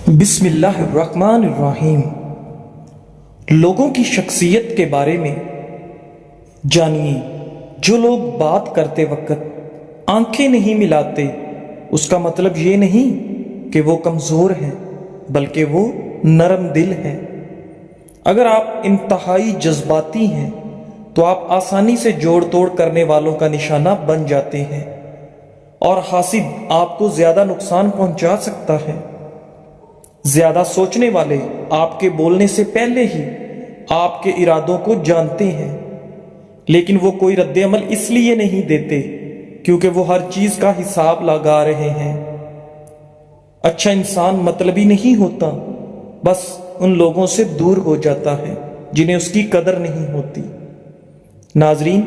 بسم اللہ الرحمن الرحیم۔ لوگوں کی شخصیت کے بارے میں جانیے۔ جو لوگ بات کرتے وقت آنکھیں نہیں ملاتے، اس کا مطلب یہ نہیں کہ وہ کمزور ہیں، بلکہ وہ نرم دل ہیں۔ اگر آپ انتہائی جذباتی ہیں تو آپ آسانی سے جوڑ توڑ کرنے والوں کا نشانہ بن جاتے ہیں، اور حاسد آپ کو زیادہ نقصان پہنچا سکتا ہے۔ زیادہ سوچنے والے آپ کے بولنے سے پہلے ہی آپ کے ارادوں کو جانتے ہیں، لیکن وہ کوئی رد عمل اس لیے نہیں دیتے کیونکہ وہ ہر چیز کا حساب لگا رہے ہیں۔ اچھا انسان مطلبی نہیں ہوتا، بس ان لوگوں سے دور ہو جاتا ہے جنہیں اس کی قدر نہیں ہوتی۔ ناظرین،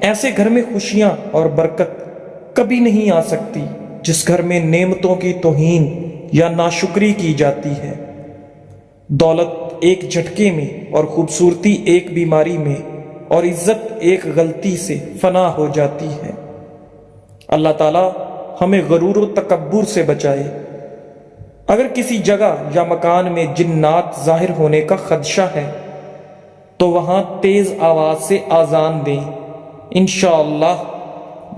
ایسے گھر میں خوشیاں اور برکت کبھی نہیں آ سکتی جس گھر میں نعمتوں کی توہین یا ناشکری کی جاتی ہے۔ دولت ایک جھٹکے میں، اور خوبصورتی ایک بیماری میں، اور عزت ایک غلطی سے فنا ہو جاتی ہے۔ اللہ تعالیٰ ہمیں غرور و تکبر سے بچائے۔ اگر کسی جگہ یا مکان میں جنات ظاہر ہونے کا خدشہ ہے تو وہاں تیز آواز سے آذان دیں، انشاءاللہ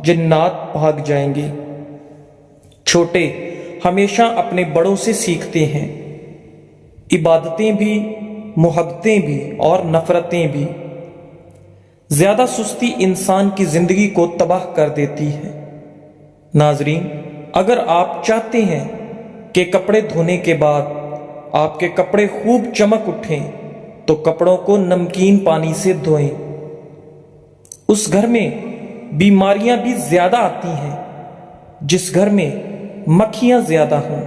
جنات بھاگ جائیں گے۔ چھوٹے ہمیشہ اپنے بڑوں سے سیکھتے ہیں، عبادتیں بھی، محبتیں بھی اور نفرتیں بھی۔ زیادہ سستی انسان کی زندگی کو تباہ کر دیتی ہے۔ ناظرین، اگر آپ چاہتے ہیں کہ کپڑے دھونے کے بعد آپ کے کپڑے خوب چمک اٹھیں تو کپڑوں کو نمکین پانی سے دھوئیں۔ اس گھر میں بیماریاں بھی زیادہ آتی ہیں جس گھر میں مکھیاں زیادہ ہوں۔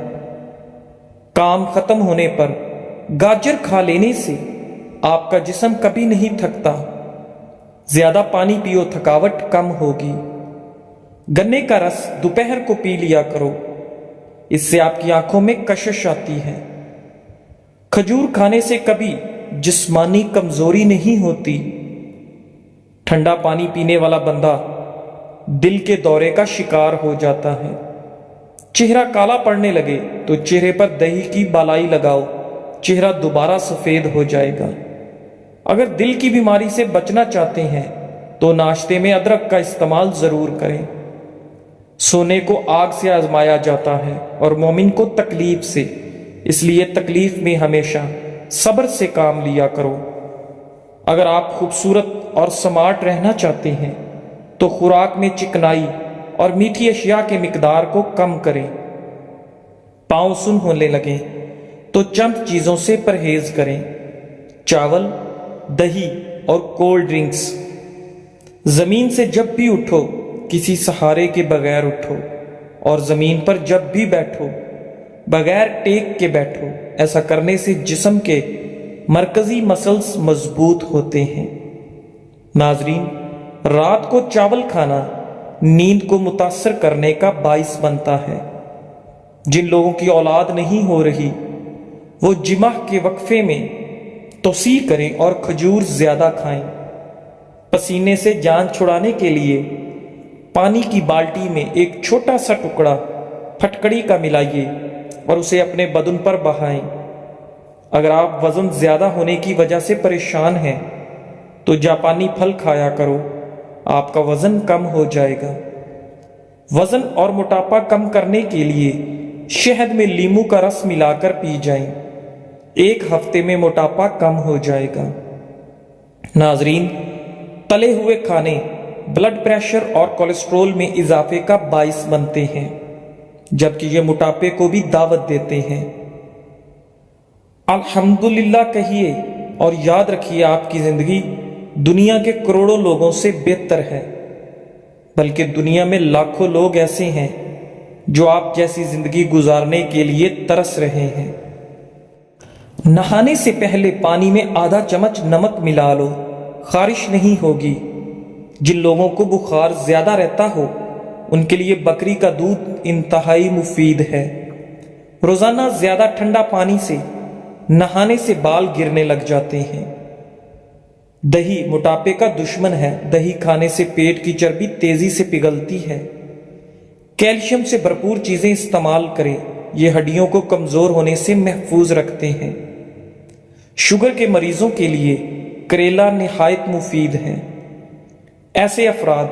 کام ختم ہونے پر گاجر کھا لینے سے آپ کا جسم کبھی نہیں تھکتا۔ زیادہ پانی پیو، تھکاوٹ کم ہوگی۔ گنے کا رس دوپہر کو پی لیا کرو، اس سے آپ کی آنکھوں میں کشش آتی ہے۔ کھجور کھانے سے کبھی جسمانی کمزوری نہیں ہوتی۔ ٹھنڈا پانی پینے والا بندہ دل کے دورے کا شکار ہو جاتا ہے۔ چہرہ کالا پڑنے لگے تو چہرے پر دہی کی بالائی لگاؤ، چہرہ دوبارہ سفید ہو جائے گا۔ اگر دل کی بیماری سے بچنا چاہتے ہیں تو ناشتے میں ادرک کا استعمال ضرور کریں۔ سونے کو آگ سے آزمایا جاتا ہے اور مومن کو تکلیف سے، اس لیے تکلیف میں ہمیشہ صبر سے کام لیا کرو۔ اگر آپ خوبصورت اور سمارٹ رہنا چاہتے ہیں تو خوراک میں چکنائی اور میٹھی اشیاء کے مقدار کو کم کریں۔ پاؤں سن ہونے لگیں تو چند چیزوں سے پرہیز کریں: چاول، دہی اور کولڈ ڈرنکس۔ زمین سے جب بھی اٹھو کسی سہارے کے بغیر اٹھو، اور زمین پر جب بھی بیٹھو بغیر ٹیک کے بیٹھو۔ ایسا کرنے سے جسم کے مرکزی مسلز مضبوط ہوتے ہیں۔ ناظرین، رات کو چاول کھانا نیند کو متاثر کرنے کا باعث بنتا ہے۔ جن لوگوں کی اولاد نہیں ہو رہی وہ جمعہ کے وقفے میں توسیع کریں اور کھجور زیادہ کھائیں۔ پسینے سے جان چھڑانے کے لیے پانی کی بالٹی میں ایک چھوٹا سا ٹکڑا پھٹکڑی کا ملائیے اور اسے اپنے بدن پر بہائیں۔ اگر آپ وزن زیادہ ہونے کی وجہ سے پریشان ہیں تو جاپانی پھل کھایا کرو، آپ کا وزن کم ہو جائے گا۔ وزن اور موٹاپا کم کرنے کے لیے شہد میں لیموں کا رس ملا کر پی جائیں، ایک ہفتے میں موٹاپا کم ہو جائے گا۔ ناظرین، تلے ہوئے کھانے بلڈ پریشر اور کولیسٹرول میں اضافے کا باعث بنتے ہیں، جبکہ یہ موٹاپے کو بھی دعوت دیتے ہیں۔ الحمدللہ کہیے اور یاد رکھیے، آپ کی زندگی دنیا کے کروڑوں لوگوں سے بہتر ہے، بلکہ دنیا میں لاکھوں لوگ ایسے ہیں جو آپ جیسی زندگی گزارنے کے لیے ترس رہے ہیں۔ نہانے سے پہلے پانی میں آدھا چمچ نمک ملا لو، خارش نہیں ہوگی۔ جن لوگوں کو بخار زیادہ رہتا ہو ان کے لیے بکری کا دودھ انتہائی مفید ہے۔ روزانہ زیادہ ٹھنڈا پانی سے نہانے سے بال گرنے لگ جاتے ہیں۔ دہی موٹاپے کا دشمن ہے، دہی کھانے سے پیٹ کی چربی تیزی سے پگھلتی ہے۔ کیلشیم سے بھرپور چیزیں استعمال کریں، یہ ہڈیوں کو کمزور ہونے سے محفوظ رکھتے ہیں۔ شوگر کے مریضوں کے لیے کریلا نہایت مفید ہے۔ ایسے افراد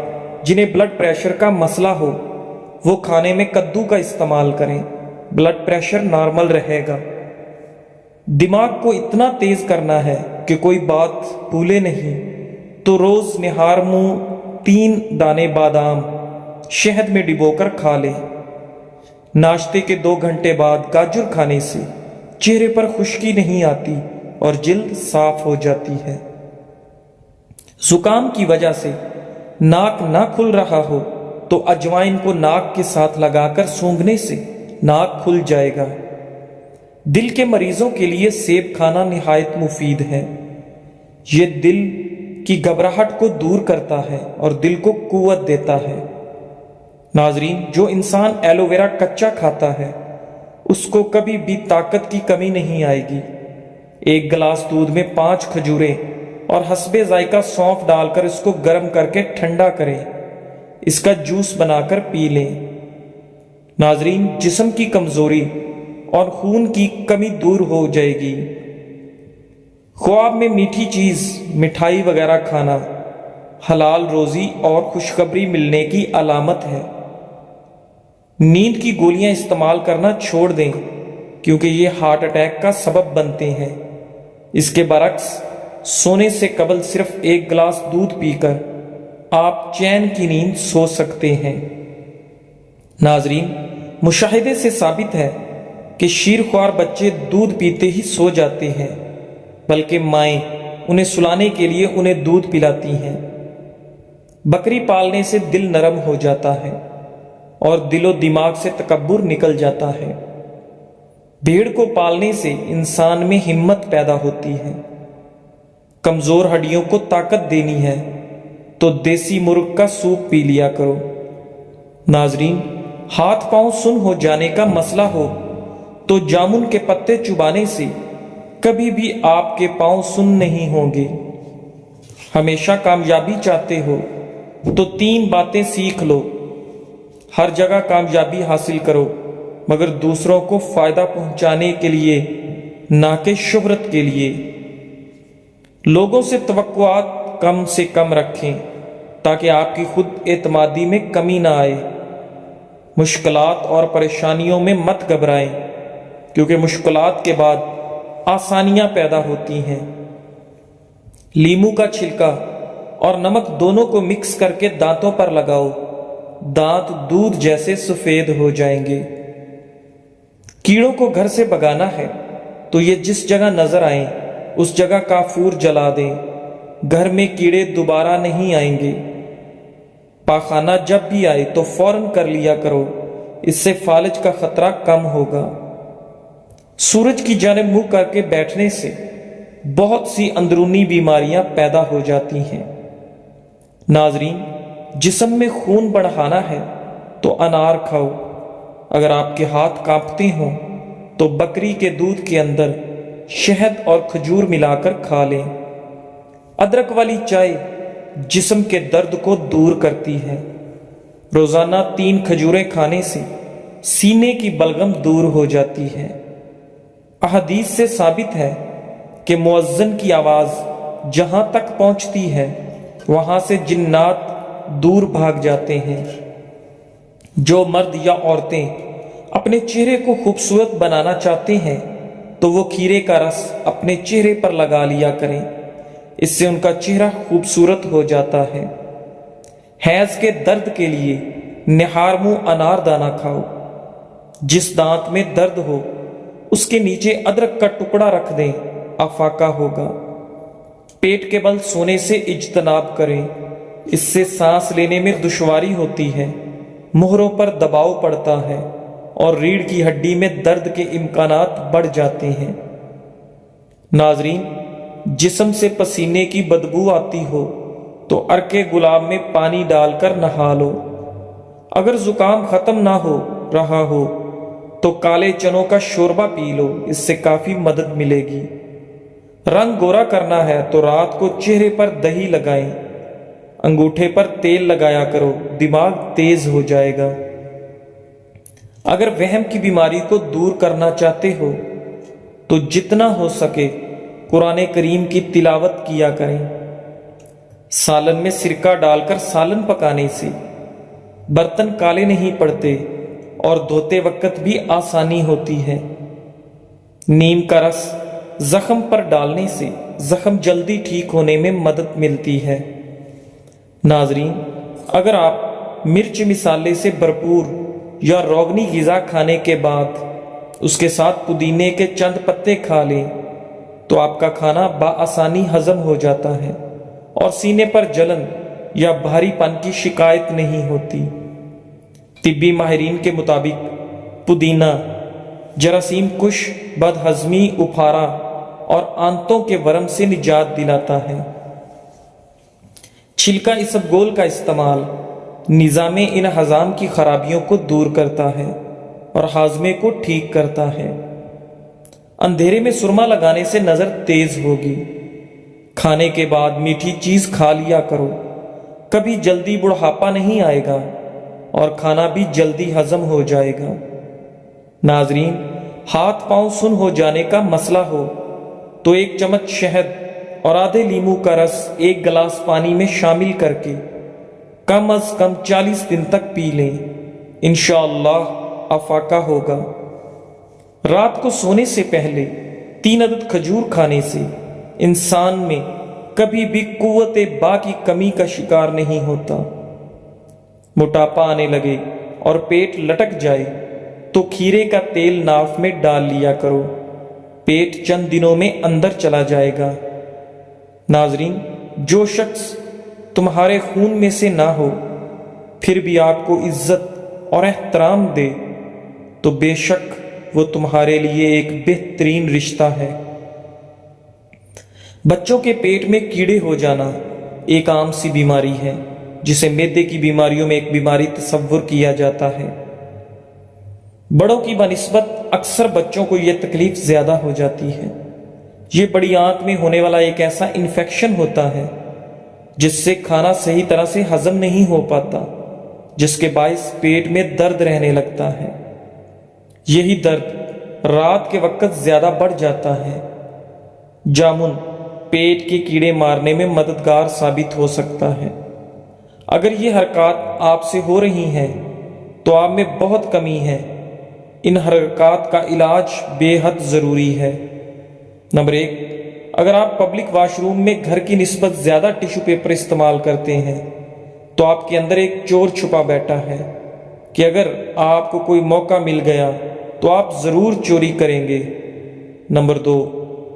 جنہیں بلڈ پریشر کا مسئلہ ہو وہ کھانے میں کدو کا استعمال کریں، بلڈ پریشر نارمل رہے گا۔ دماغ کو اتنا تیز کرنا ہے کہ کوئی بات بھولے نہیں تو روز نہار منہ 3 دانے بادام شہد میں ڈبو کر کھا لیں۔ ناشتے کے 2 گھنٹے بعد گاجر کھانے سے چہرے پر خشکی نہیں آتی اور جلد صاف ہو جاتی ہے۔ زکام کی وجہ سے ناک نہ کھل رہا ہو تو اجوائن کو ناک کے ساتھ لگا کر سونگھنے سے ناک کھل جائے گا۔ دل کے مریضوں کے لیے سیب کھانا نہایت مفید ہے۔ یہ دل کی گھبراہٹ کو دور کرتا ہے اور دل کو قوت دیتا ہے۔ ناظرین، جو انسان ایلو ویرا کچا کھاتا ہے اس کو کبھی بھی طاقت کی کمی نہیں آئے گی۔ 1 گلاس دودھ میں 5 کھجوریں اور حسب ذائقہ سونف ڈال کر اس کو گرم کر کے ٹھنڈا کریں، اس کا جوس بنا کر پی لیں۔ ناظرین، جسم کی کمزوری اور خون کی کمی دور ہو جائے گی۔ خواب میں میٹھی چیز، مٹھائی وغیرہ کھانا حلال روزی اور خوشخبری ملنے کی علامت ہے۔ نیند کی گولیاں استعمال کرنا چھوڑ دیں کیونکہ یہ ہارٹ اٹیک کا سبب بنتے ہیں۔ اس کے برعکس سونے سے قبل صرف 1 گلاس دودھ پی کر آپ چین کی نیند سو سکتے ہیں۔ ناظرین، مشاہدے سے ثابت ہے کہ شیرخوار بچے دودھ پیتے ہی سو جاتے ہیں، بلکہ مائیں انہیں سلانے کے لیے انہیں دودھ پلاتی ہیں۔ بکری پالنے سے دل نرم ہو جاتا ہے اور دل و دماغ سے تکبر نکل جاتا ہے۔ بھیڑ کو پالنے سے انسان میں ہمت پیدا ہوتی ہے۔ کمزور ہڈیوں کو طاقت دینی ہے تو دیسی مرغ کا سوپ پی لیا کرو۔ ناظرین، ہاتھ پاؤں سن ہو جانے کا مسئلہ ہو تو جامن کے پتے چبانے سے کبھی بھی آپ کے پاؤں سن نہیں ہوں گے۔ ہمیشہ کامیابی چاہتے ہو تو 3 باتیں سیکھ لو۔ ہر جگہ کامیابی حاصل کرو مگر دوسروں کو فائدہ پہنچانے کے لیے، نہ کہ شہرت کے لیے۔ لوگوں سے توقعات کم سے کم رکھیں تاکہ آپ کی خود اعتمادی میں کمی نہ آئے۔ مشکلات اور پریشانیوں میں مت گھبرائیں کیونکہ مشکلات کے بعد آسانیاں پیدا ہوتی ہیں۔ لیموں کا چھلکا اور نمک دونوں کو مکس کر کے دانتوں پر لگاؤ، دانت دودھ جیسے سفید ہو جائیں گے۔ کیڑوں کو گھر سے بھگانا ہے تو یہ جس جگہ نظر آئیں اس جگہ کافور جلا دیں، گھر میں کیڑے دوبارہ نہیں آئیں گے۔ پاخانہ جب بھی آئے تو فوراً کر لیا کرو، اس سے فالج کا خطرہ کم ہوگا۔ سورج کی جانب منہ کر کے بیٹھنے سے بہت سی اندرونی بیماریاں پیدا ہو جاتی ہیں۔ ناظرین، جسم میں خون بڑھانا ہے تو انار کھاؤ۔ اگر آپ کے ہاتھ کانپتے ہوں تو بکری کے دودھ کے اندر شہد اور کھجور ملا کر کھا لیں۔ ادرک والی چائے جسم کے درد کو دور کرتی ہے۔ روزانہ 3 کھجوریں کھانے سے سینے کی بلغم دور ہو جاتی ہے۔ احادیث سے ثابت ہے کہ مؤذن کی آواز جہاں تک پہنچتی ہے وہاں سے جنات دور بھاگ جاتے ہیں۔ جو مرد یا عورتیں اپنے چہرے کو خوبصورت بنانا چاہتے ہیں تو وہ کھیرے کا رس اپنے چہرے پر لگا لیا کریں، اس سے ان کا چہرہ خوبصورت ہو جاتا ہے۔ حیض کے درد کے لیے نہار منہ انار دانہ کھاؤ۔ جس دانت میں درد ہو اس کے نیچے ادرک کا ٹکڑا رکھ دیں، افاقہ ہوگا۔ پیٹ کے بل سونے سے اجتناب کریں، اس سے سانس لینے میں دشواری ہوتی ہے، مہروں پر دباؤ پڑتا ہے اور ریڑھ کی ہڈی میں درد کے امکانات بڑھ جاتے ہیں۔ ناظرین، جسم سے پسینے کی بدبو آتی ہو تو عرق گلاب میں پانی ڈال کر نہا لو۔ اگر زکام ختم نہ ہو رہا ہو تو کالے چنوں کا شوربہ پی لو، اس سے کافی مدد ملے گی۔ رنگ گورا کرنا ہے تو رات کو چہرے پر دہی لگائیں، انگوٹھے پر تیل لگایا کرو، دماغ تیز ہو جائے گا۔ اگر وہم کی بیماری کو دور کرنا چاہتے ہو تو جتنا ہو سکے قرآن کریم کی تلاوت کیا کریں۔ سالن میں سرکہ ڈال کر سالن پکانے سے برتن کالے نہیں پڑتے اور دھوتے وقت بھی آسانی ہوتی ہے۔ نیم کا رس زخم پر ڈالنے سے زخم جلدی ٹھیک ہونے میں مدد ملتی ہے۔ ناظرین، اگر آپ مرچ مسالے سے بھرپور یا روغنی غذا کھانے کے بعد اس کے ساتھ پودینے کے چند پتے کھا لیں تو آپ کا کھانا بآسانی ہضم ہو جاتا ہے اور سینے پر جلن یا بھاری پن کی شکایت نہیں ہوتی۔ طبی ماہرین کے مطابق پودینہ جراثیم کش، بد ہضمی، اپھارا اور آنتوں کے ورم سے نجات دلاتا ہے۔ چھلکا اسبگول کا استعمال نظام انہضام کی خرابیوں کو دور کرتا ہے اور ہاضمے کو ٹھیک کرتا ہے۔ اندھیرے میں سرما لگانے سے نظر تیز ہوگی۔ کھانے کے بعد میٹھی چیز کھا لیا کرو، کبھی جلدی بڑھاپا نہیں آئے گا اور کھانا بھی جلدی ہضم ہو جائے گا۔ ناظرین، ہاتھ پاؤں سن ہو جانے کا مسئلہ ہو تو ایک چمچ شہد اور آدھے لیموں کا رس ایک گلاس پانی میں شامل کر کے کم از کم 40 دن تک پی لیں، انشاءاللہ افاقہ ہوگا۔ رات کو سونے سے پہلے 3 عدد کھجور کھانے سے انسان میں کبھی بھی قوت با کی کمی کا شکار نہیں ہوتا۔ موٹاپا آنے لگے اور پیٹ لٹک جائے تو کھیرے کا تیل ناف میں ڈال لیا کرو، پیٹ چند دنوں میں اندر چلا جائے گا۔ ناظرین، جو شخص تمہارے خون میں سے نہ ہو پھر بھی آپ کو عزت اور احترام دے تو بے شک وہ تمہارے لیے ایک بہترین رشتہ ہے۔ بچوں کے پیٹ میں کیڑے ہو جانا ایک عام سی بیماری ہے جسے معدے کی بیماریوں میں ایک بیماری تصور کیا جاتا ہے۔ بڑوں کی بنسبت اکثر بچوں کو یہ تکلیف زیادہ ہو جاتی ہے۔ یہ بڑی آنت میں ہونے والا ایک ایسا انفیکشن ہوتا ہے جس سے کھانا صحیح طرح سے ہضم نہیں ہو پاتا، جس کے باعث پیٹ میں درد رہنے لگتا ہے۔ یہی درد رات کے وقت زیادہ بڑھ جاتا ہے۔ جامن پیٹ کے کیڑے مارنے میں مددگار ثابت ہو سکتا ہے۔ اگر یہ حرکات آپ سے ہو رہی ہیں تو آپ میں بہت کمی ہے۔ ان حرکات کا علاج بے حد ضروری ہے۔ نمبر 1، اگر آپ پبلک واش روم میں گھر کی نسبت زیادہ ٹیشو پیپر استعمال کرتے ہیں تو آپ کے اندر ایک چور چھپا بیٹھا ہے کہ اگر آپ کو کوئی موقع مل گیا تو آپ ضرور چوری کریں گے۔ نمبر 2،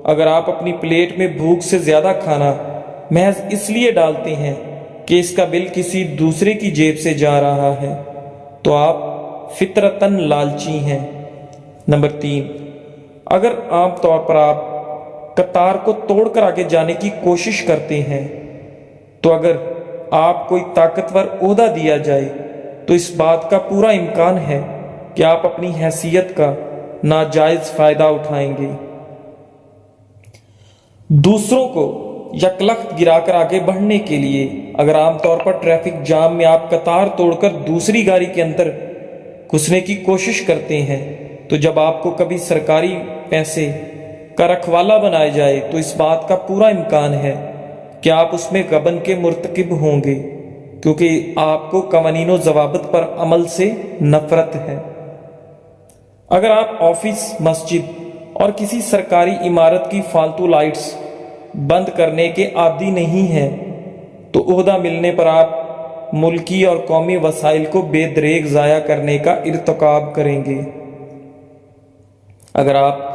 اگر آپ اپنی پلیٹ میں بھوک سے زیادہ کھانا محض اس لیے ڈالتے ہیں کہ اس کا بل کسی دوسرے کی جیب سے جا رہا ہے تو آپ فطرتاً لالچی ہیں۔ نمبر 3، اگر عام طور پر آپ قطار کو توڑ کر آگے جانے کی کوشش کرتے ہیں تو اگر آپ کوئی طاقتور عہدہ دیا جائے تو اس بات کا پورا امکان ہے کہ آپ اپنی حیثیت کا ناجائز فائدہ اٹھائیں گے۔ دوسروں کو یکلخت گرا کر آگے بڑھنے کے لیے اگر عام طور پر ٹریفک جام میں آپ قطار توڑ کر دوسری گاڑی کے اندر گھسنے کی کوشش کرتے ہیں تو جب آپ کو کبھی سرکاری پیسے کا رکھوالا بنایا جائے تو اس بات کا پورا امکان ہے کہ آپ اس میں غبن کے مرتکب ہوں گے، کیونکہ آپ کو قوانین و ضوابط پر عمل سے نفرت ہے۔ اگر آپ آفس، مسجد اور کسی سرکاری عمارت کی فالتو لائٹس بند کرنے کے عادی نہیں ہیں تو عہدہ ملنے پر آپ ملکی اور قومی وسائل کو بے دریغ ضائع کرنے کا ارتکاب کریں گے۔ اگر آپ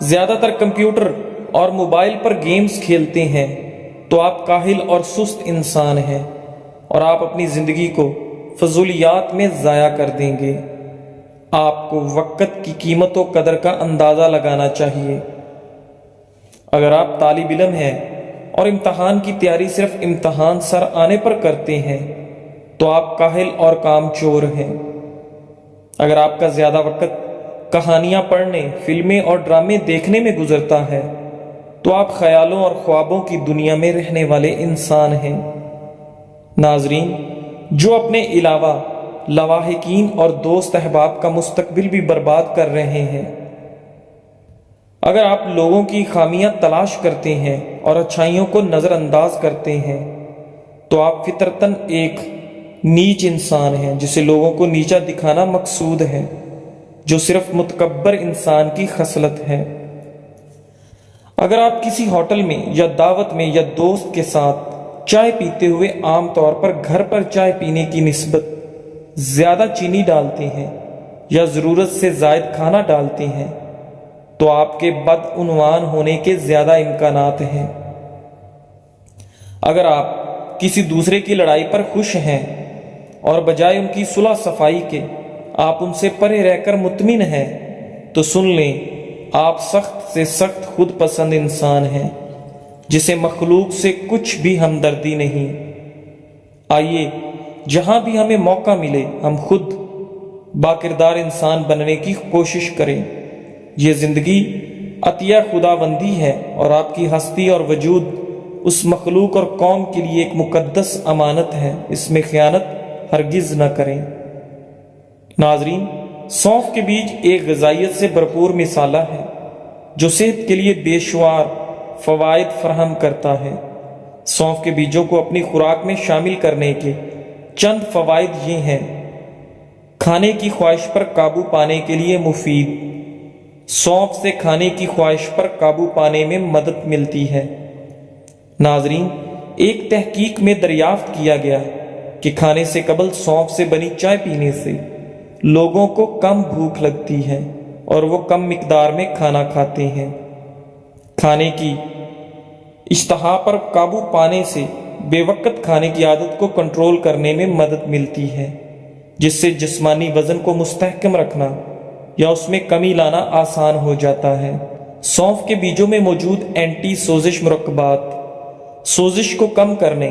زیادہ تر کمپیوٹر اور موبائل پر گیمز کھیلتے ہیں تو آپ کاہل اور سست انسان ہیں اور آپ اپنی زندگی کو فضولیات میں ضائع کر دیں گے۔ آپ کو وقت کی قیمت و قدر کا اندازہ لگانا چاہیے۔ اگر آپ طالب علم ہیں اور امتحان کی تیاری صرف امتحان سر آنے پر کرتے ہیں تو آپ کاہل اور کام چور ہیں۔ اگر آپ کا زیادہ وقت کہانیاں پڑھنے، فلمیں اور ڈرامے دیکھنے میں گزرتا ہے تو آپ خیالوں اور خوابوں کی دنیا میں رہنے والے انسان ہیں۔ ناظرین، جو اپنے علاوہ لواحقین اور دوست احباب کا مستقبل بھی برباد کر رہے ہیں۔ اگر آپ لوگوں کی خامیاں تلاش کرتے ہیں اور اچھائیوں کو نظر انداز کرتے ہیں تو آپ فطرتاً ایک نیچ انسان ہیں جسے لوگوں کو نیچا دکھانا مقصود ہے، جو صرف متکبر انسان کی خصلت ہے۔ اگر آپ کسی ہوٹل میں یا دعوت میں یا دوست کے ساتھ چائے پیتے ہوئے عام طور پر گھر پر چائے پینے کی نسبت زیادہ چینی ڈالتے ہیں یا ضرورت سے زائد کھانا ڈالتے ہیں تو آپ کے بدعنوان ہونے کے زیادہ امکانات ہیں۔ اگر آپ کسی دوسرے کی لڑائی پر خوش ہیں اور بجائے ان کی صلح صفائی کے آپ ان سے پرے رہ کر مطمئن ہیں تو سن لیں آپ سخت سے سخت خود پسند انسان ہیں جسے مخلوق سے کچھ بھی ہمدردی نہیں۔ آئیے جہاں بھی ہمیں موقع ملے ہم خود باکردار انسان بننے کی کوشش کریں۔ یہ زندگی عطیہ خدا بندی ہے اور آپ کی ہستی اور وجود اس مخلوق اور قوم کے لیے ایک مقدس امانت ہے، اس میں خیانت ہرگز نہ کریں۔ ناظرین، سونف کے بیج ایک غذائیت سے بھرپور مسالہ ہے جو صحت کے لیے بے شمار فوائد فراہم کرتا ہے۔ سونف کے بیجوں کو اپنی خوراک میں شامل کرنے کے چند فوائد یہ ہیں: کھانے کی خواہش پر قابو پانے کے لیے مفید۔ سونف سے کھانے کی خواہش پر قابو پانے میں مدد ملتی ہے۔ ناظرین، ایک تحقیق میں دریافت کیا گیا کہ کھانے سے قبل سونف سے بنی چائے پینے سے لوگوں کو کم بھوک لگتی ہے اور وہ کم مقدار میں کھانا کھاتے ہیں۔ کھانے کی اشتہا پر قابو پانے سے بے وقت کھانے کی عادت کو کنٹرول کرنے میں مدد ملتی ہے، جس سے جسمانی وزن کو مستحکم رکھنا یا اس میں کمی لانا آسان ہو جاتا ہے۔ سونف کے بیجوں میں موجود اینٹی سوزش مرکبات سوزش کو کم کرنے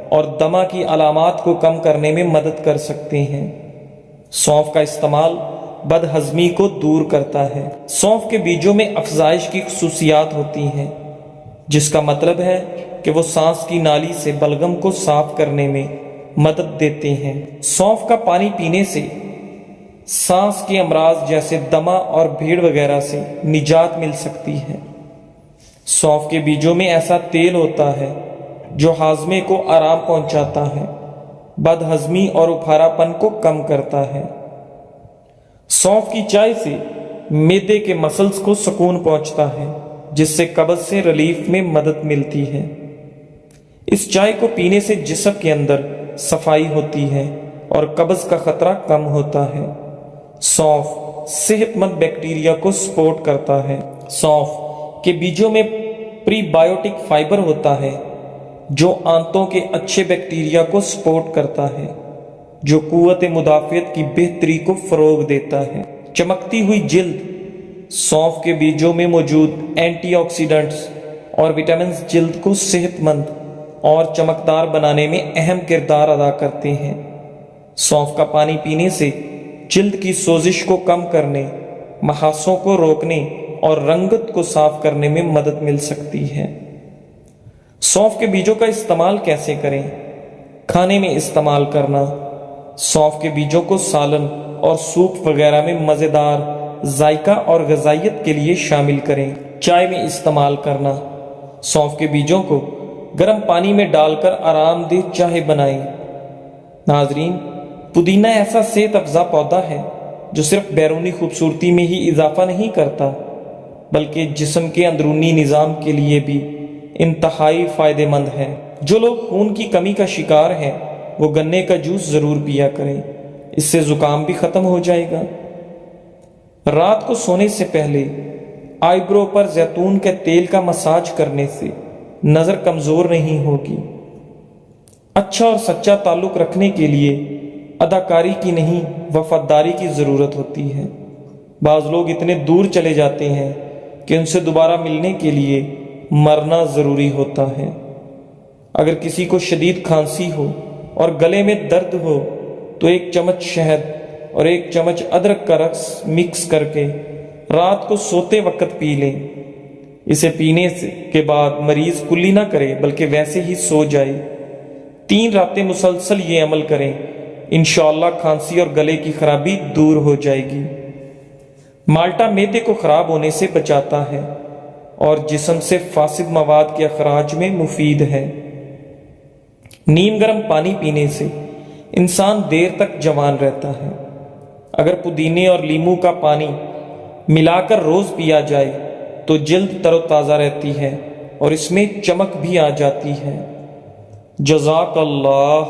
اور دمہ کی علامات کو کم کرنے میں مدد کر سکتے ہیں۔ سونف کا استعمال بد ہضمی کو دور کرتا ہے۔ سونف کے بیجوں میں افزائش کی خصوصیات ہوتی ہیں، جس کا مطلب ہے کہ وہ سانس کی نالی سے بلغم کو صاف کرنے میں مدد دیتے ہیں۔ سونف کا پانی پینے سے سانس کے امراض جیسے دمہ اور بھیڑ وغیرہ سے نجات مل سکتی ہے۔ سونف کے بیجوں میں ایسا تیل ہوتا ہے جو ہاضمے کو آرام پہنچاتا ہے، بد ہضمی اور اپھارا پن کو کم کرتا ہے۔ سونف کی چائے سے معدے کے مسلز کو سکون پہنچتا ہے، جس سے قبض سے ریلیف میں مدد ملتی ہے۔ اس چائے کو پینے سے جسم کے اندر صفائی ہوتی ہے اور قبض کا خطرہ کم ہوتا ہے۔ سونف صحت مند بیکٹیریا کو سپورٹ کرتا ہے۔ سونف کے بیجوں میں پری بائیوٹک فائبر ہوتا ہے جو آنتوں کے اچھے بیکٹیریا کو سپورٹ کرتا ہے، جو قوت مدافعت کی بہتری کو فروغ دیتا ہے۔ چمکتی ہوئی جلد۔ سونف کے بیجوں میں موجود اینٹی آکسیڈنٹس اور وٹامنز جلد کو صحت مند اور چمکدار بنانے میں اہم کردار ادا کرتے ہیں۔ سونف کا پانی پینے سے جلد کی سوزش کو کم کرنے، محاسوں کو روکنے اور رنگت کو صاف کرنے میں مدد مل سکتی ہے۔ سونف کے بیجوں کا استعمال کیسے کریں؟ کھانے میں استعمال کرنا۔ سونف کے بیجوں کو سالن اور سوپ وغیرہ میں مزیدار ذائقہ اور غذائیت کے لیے شامل کریں۔ چائے میں استعمال کرنا۔ سونف کے بیجوں کو گرم پانی میں ڈال کر آرام دہ چائے بنائیں۔ ناظرین، پودینہ ایسا صحت افزا پودا ہے جو صرف بیرونی خوبصورتی میں ہی اضافہ نہیں کرتا بلکہ جسم کے اندرونی نظام کے لیے بھی انتہائی فائدہ مند ہے۔ جو لوگ خون کی کمی کا شکار ہیں وہ گنے کا جوس ضرور پیا کریں، اس سے زکام بھی ختم ہو جائے گا۔ رات کو سونے سے پہلے آئی برو پر زیتون کے تیل کا مساج کرنے سے نظر کمزور نہیں ہوگی۔ اچھا اور سچا تعلق رکھنے کے لیے اداکاری کی نہیں وفاداری کی ضرورت ہوتی ہے۔ بعض لوگ اتنے دور چلے جاتے ہیں کہ ان سے دوبارہ ملنے کے لیے مرنا ضروری ہوتا ہے۔ اگر کسی کو شدید کھانسی ہو اور گلے میں درد ہو تو 1 چمچ شہد اور 1 چمچ ادرک کا رس مکس کر کے رات کو سوتے وقت پی لیں۔ اسے پینے کے بعد مریض کلی نہ کرے بلکہ ویسے ہی سو جائے۔ 3 راتیں مسلسل یہ عمل کریں انشاءاللہ کھانسی اور گلے کی خرابی دور ہو جائے گی۔ مالٹا معدے کو خراب ہونے سے بچاتا ہے اور جسم سے فاسد مواد کے اخراج میں مفید ہے۔ نیم گرم پانی پینے سے انسان دیر تک جوان رہتا ہے۔ اگر پودینے اور لیموں کا پانی ملا کر روز پیا جائے تو جلد تر و تازہ رہتی ہے اور اس میں چمک بھی آ جاتی ہے۔ جزاک اللہ۔